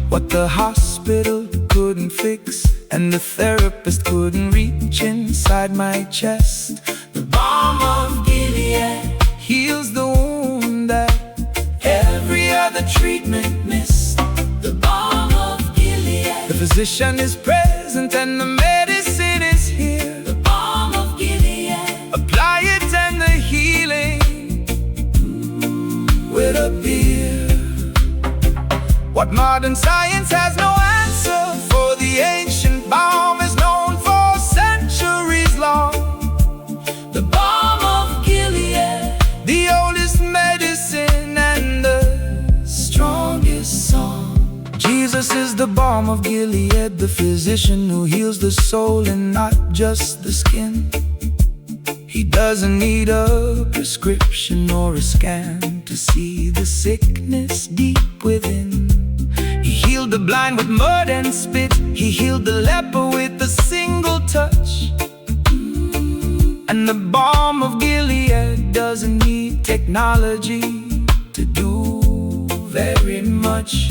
What the hospital couldn't fix and the therapist couldn't reach inside my chest, the Balm of Gilead heals the wound that every other treatment missed. The Balm of Gilead. The physician is present and the medicine is here. The Balm of Gilead. Apply it and the healing will appear. What modern science has no answer for, the ancient balm is known for centuries long. The Balm of Gilead, the oldest medicine and the strongest song. Jesus is the Balm of Gilead, the physician who heals the soul and not just the skin. He doesn't need a prescription or a scan to see the sickness deep within. He healed the blind with mud and spit. He healed the leper with a single touch. And the Balm of Gilead doesn't need technology to do very much.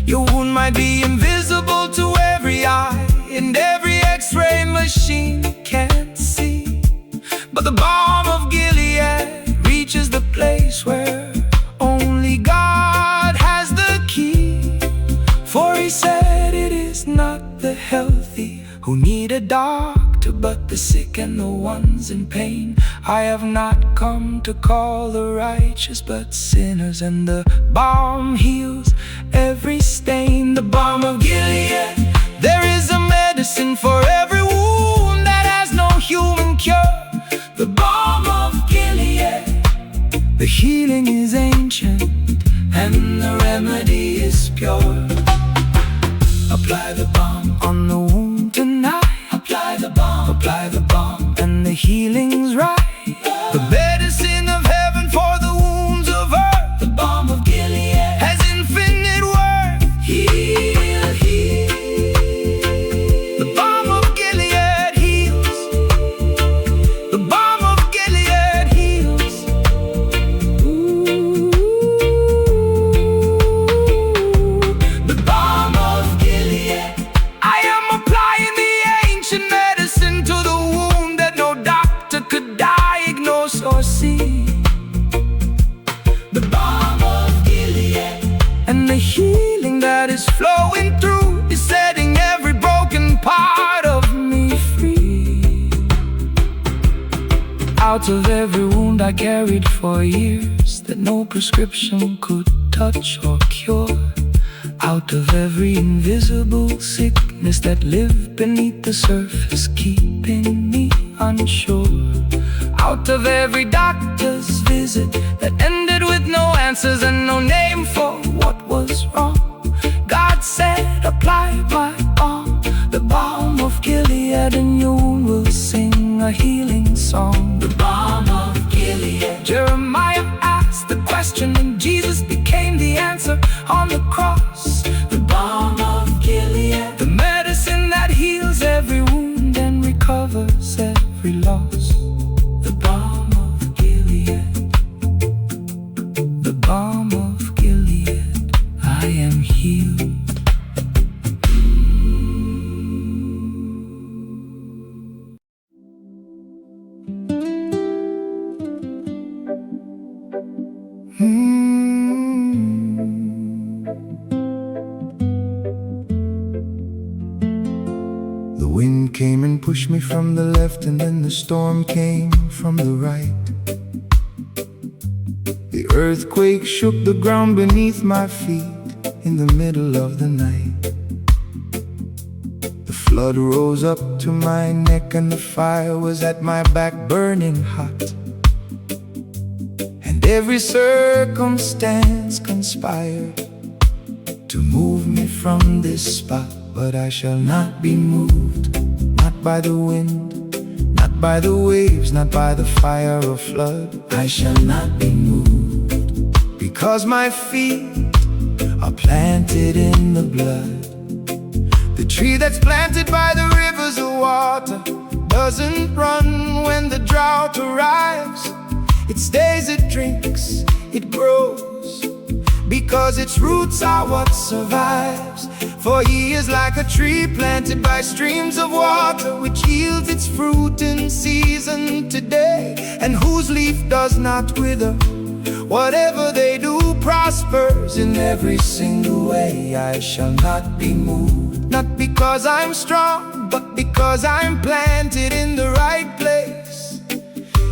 Your wound might be invisible to every eye, and every x-ray machine can't see. But the Balm of Gilead reaches the place where only God has the key. For he said it is not the healthy who need a doctor, but the sick and the ones in pain. I have not come to call the righteous, but sinners, and the balm heals every stain. The Balm of Gilead. There is a medicine for every wound that has no human cure.
healing is ancient, and the remedy is pure. Apply the balm on the wound tonight. Apply the balm, and the healing's right.
The medicine of heaven for the wounds of earth.
The balm of Gilead
Has infinite worth.
heal, heal.
The balm of Gilead heals. The balm of Gilead heals.
Ooh, the balm of Gilead.
I am applying the ancient medicine to the wound that no doctor could diagnose or see.
The balm of Gilead.
And the healing that is flowing through is setting every broken part of me free.
Out of every wound I carried for years that no prescription could touch or cure. Out of every invisible sickness that lived beneath the surface, keeping me unsure.
Out of every doctor's visit that ended with no answers and no name for what was wrong,
God said, apply my balm, the balm of Gilead, and you will sing a healing song. The balm of Gilead.
Jeremiah asked the question and Jesus became the answer on the cross.
The balm of Gilead.
The medicine that heals every wound and recovers every loss.
The balm of Gilead. The balm of Gilead. I am healed.
The wind came and pushed me from the left, and then the storm came from the right. The earthquake shook the ground beneath my feet in the middle of the night. The flood rose up to my neck, and the fire was at my back burning hot. And every circumstance conspired to move me from this spot. But I shall not be moved, not by the wind, not by the waves, not by the fire or flood. I shall not be moved, because my feet are planted in the blood. The tree that's planted by the rivers of water doesn't run when the drought arrives. It stays, it drinks, it grows, because its roots are what survives. For he is like a tree planted by streams of water, which yields its fruit in season today, and whose leaf does not wither. Whatever they do prospers in every single way. I shall not be moved, not because I'm strong, but because I'm planted in the right place.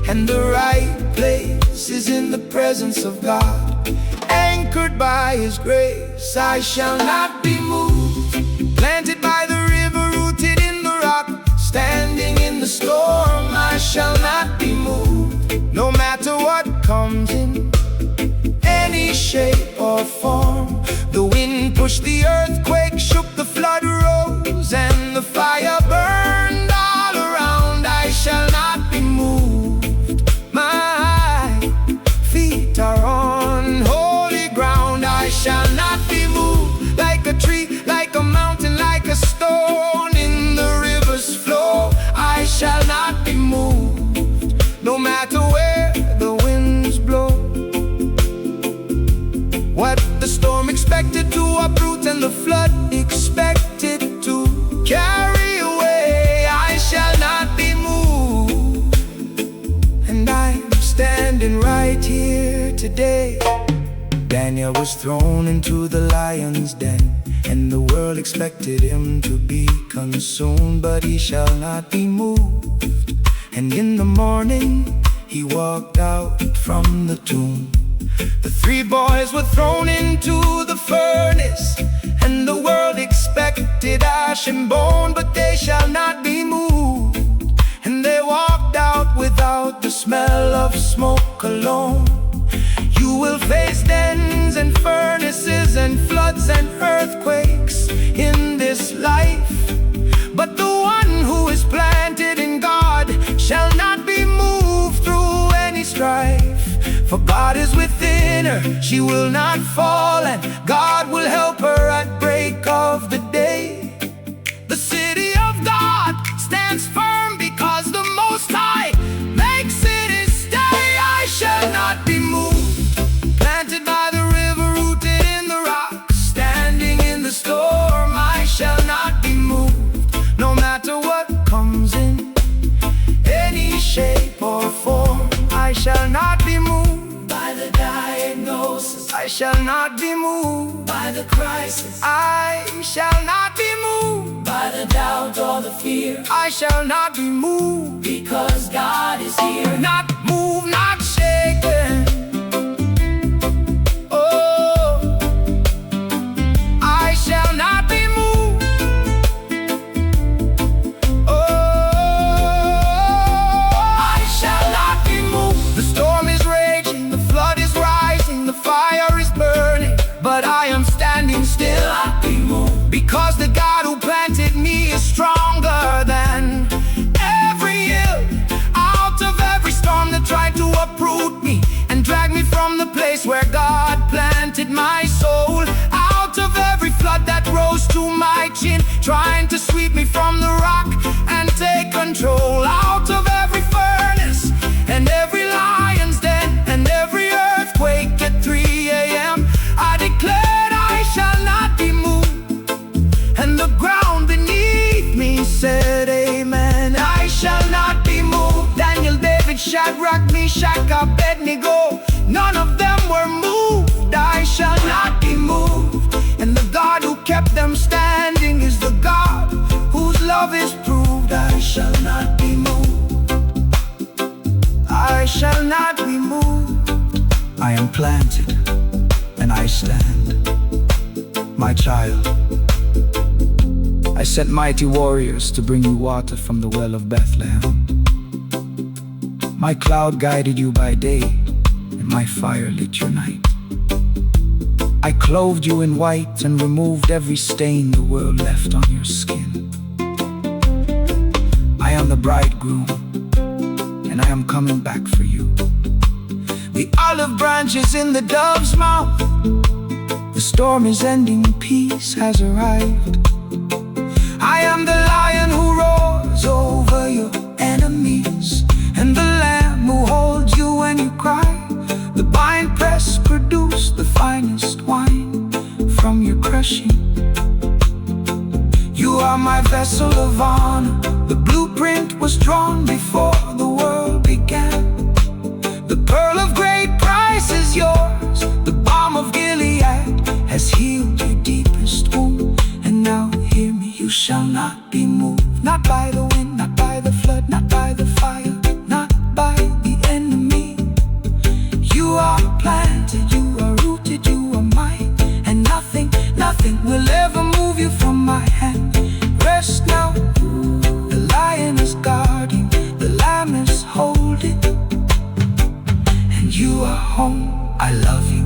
And the right place is in the presence of God, anchored by His grace. I shall not be moved, planted by the river, rooted in the rock, standing in the storm. I shall not be moved, no matter what comes in any shape or form. The wind pushed the earthquake, shook the flood rose, and the fire burned all around. I shall not be moved, my feet are on holy ground. I shall not be moved, like a tree, like a mountain, like a stone in the river's flow. I shall not be moved, no matter where the winds blow. What the storm expected to uproot and the flood expected to carry away, I shall not be moved. And I'm standing right here today. Daniel was thrown into the lion's den, and the world expected him to be consumed, but he shall not be moved. And in the morning he walked out from the tomb. The three boys were thrown into the furnace, and the world expected ash and bone, but they shall not be moved. And they walked out without the smell of smoke alone.
You will face dens and furnaces and floods and earthquakes in this life. But the one who is planted in God shall not be moved through any strife. For God is within her, she will not fall, and God will help her at break of the day. The city of God stands firm because the Most High makes it his stay. I shall not be moved, planted by the river, rooted in the rock, standing in the storm. I shall not be moved, no matter what comes in any shape or form. I shall not be moved by the diagnosis. I shall not be moved by the crisis. I shall not be moved by the doubt or the fear. I shall not be moved because God is here. Not moved, not shaken. Oh, I shall not be moved. I shall not be moved. The storm is raging, the flood is rising, the fire is burning, but I am standing still. I'll be moved because the God who planted me is stronger than every hill. Out of every storm that tried to uproot me and drag me from the place where God planted my soul. Out of every flood that rose to my chin, trying to sweep me from the rock and take control. Out of every furnace and every lion's den and every earthquake at 3 a.m. I declared I shall not be moved, and the ground beneath me said amen. I shall not be moved. Daniel, David, Shadrach, Meshach, Abednego, none of them were moved. I shall not be moved, and the God who kept them standing is the God whose love is proved. I shall not be moved. I shall not be moved. I am planted and I stand. My child, I sent mighty warriors to bring you water from the Well of Bethlehem. My cloud guided you by day, and my fire lit your night. I clothed you in white and removed every stain the world left on your skin. I am the bridegroom, and I am coming back for you. The olive branch is in the dove's mouth. The storm is ending, peace has arrived. I am the lion who roars over your enemies, and the lamb who holds you when you cry. The winepress produced the finest wine from your crushing. You are my vessel of honor. The blueprint was drawn before the world began. The pearl of great price is yours. The balm of Gilead has healed your deepest wound. And now hear me, you shall not be moved. Not by the wind, not by the flood, not by the fire, not by the enemy. You are planted, you are rooted, you are mine, and nothing will ever move you from my hand. Rest now, the lion is guarding, the lamb is holding, and you are home. I love you.